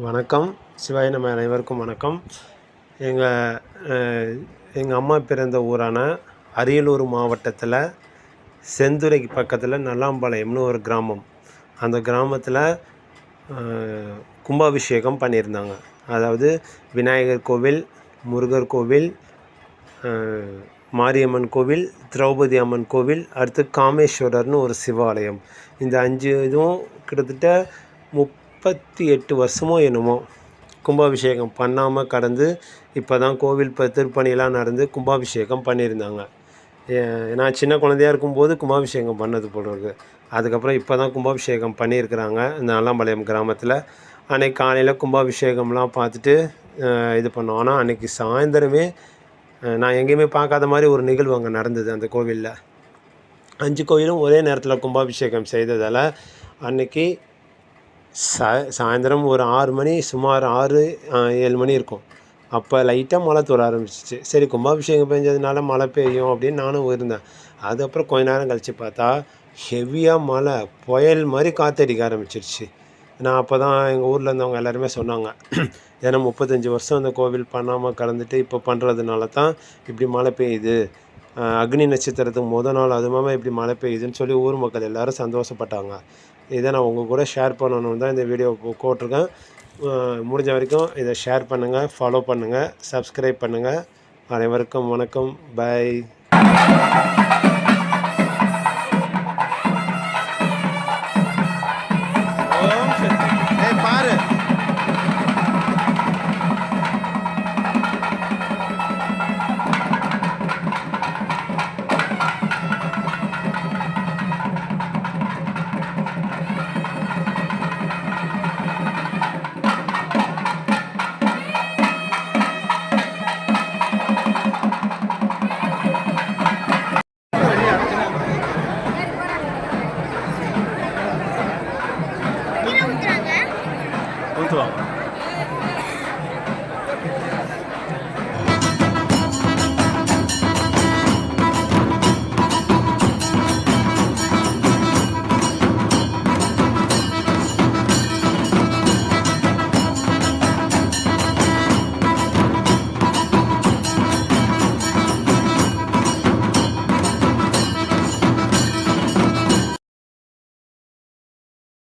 வணக்கம். சிவாய நம்ம அனைவருக்கும் வணக்கம். எங்கள் அம்மா பிறந்த ஊரான அரியலூர் மாவட்டத்தில் செந்துறைக்கு பக்கத்தில் நல்லாம்பாளையம்னு ஒரு கிராமம். அந்த கிராமத்தில் கும்பாபிஷேகம் பண்ணியிருந்தாங்க. அதாவது விநாயகர் கோவில், முருகர் கோவில், மாரியம்மன் கோவில், திரௌபதி அம்மன் கோவில், அடுத்து காமேஸ்வரர்னு ஒரு சிவாலயம். இந்த 5 இதுவும் கிட்டத்தட்ட 38 வருஷமோ என்னமோ கும்பாபிஷேகம் பண்ணாமல் கடந்து இப்போ தான் கோவில் திருப்பணியெல்லாம் நடந்து கும்பாபிஷேகம் பண்ணியிருந்தாங்க. நான் சின்ன குழந்தையாக இருக்கும்போது கும்பாபிஷேகம் பண்ணது போல இருக்குது. அதுக்கப்புறம் இப்போ தான் கும்பாபிஷேகம் பண்ணியிருக்கிறாங்க இந்த நல்லாம்பாளையம் கிராமத்தில். அன்றைக்கி காலையில் கும்பாபிஷேகம்லாம் பார்த்துட்டு இது பண்ணோம். ஆனால் அன்றைக்கி சாயந்தரமே நான் எங்கேயுமே பார்க்காத மாதிரி ஒரு நிகழ்வு அங்கே நடந்தது. அந்த கோவிலில் 5 கோயிலும் ஒரே நேரத்தில் கும்பாபிஷேகம் செய்ததால் அன்றைக்கி சாயந்தரம் ஒரு 6 மணி, சுமார் 6-7 மணி இருக்கும். அப்போ லைட்டாக மழை தூர ஆரம்பிச்சிச்சு. சரி, கும்பாபிஷேகம் பெஞ்சதுனால மழை பெய்யும் அப்படின்னு நானும் இருந்தேன். அதுக்கப்புறம் கொஞ்ச நேரம் கழித்து பார்த்தா ஹெவியாக மழை, புயல் மாதிரி காற்றடிக்க ஆரம்பிச்சிருச்சு. நான் அப்போ தான் எங்கள் ஊரில் இருந்தவங்க எல்லாருமே சொன்னாங்க, ஏன்னா 35 வருஷம் அந்த கோவில் பண்ணாமல் கடந்துட்டு இப்போ பண்ணுறதுனால தான் இப்படி மழை பெய்யுது, அக்னி நட்சத்திரத்துக்கு முத நாள் அதுமாதிரி இப்படி மழை பெய்யுதுன்னு சொல்லி ஊர் மக்கள் எல்லோரும் சந்தோஷப்பட்டாங்க. இதை நான் உங்கள் கூட ஷேர் பண்ணணுன்னு தான் இந்த வீடியோ போட்டிருக்கேன். முடிஞ்ச வரைக்கும் இதை ஷேர் பண்ணுங்கள், ஃபாலோ பண்ணுங்கள், சப்ஸ்கிரைப் பண்ணுங்கள். அனைவருக்கும் வணக்கம். பை.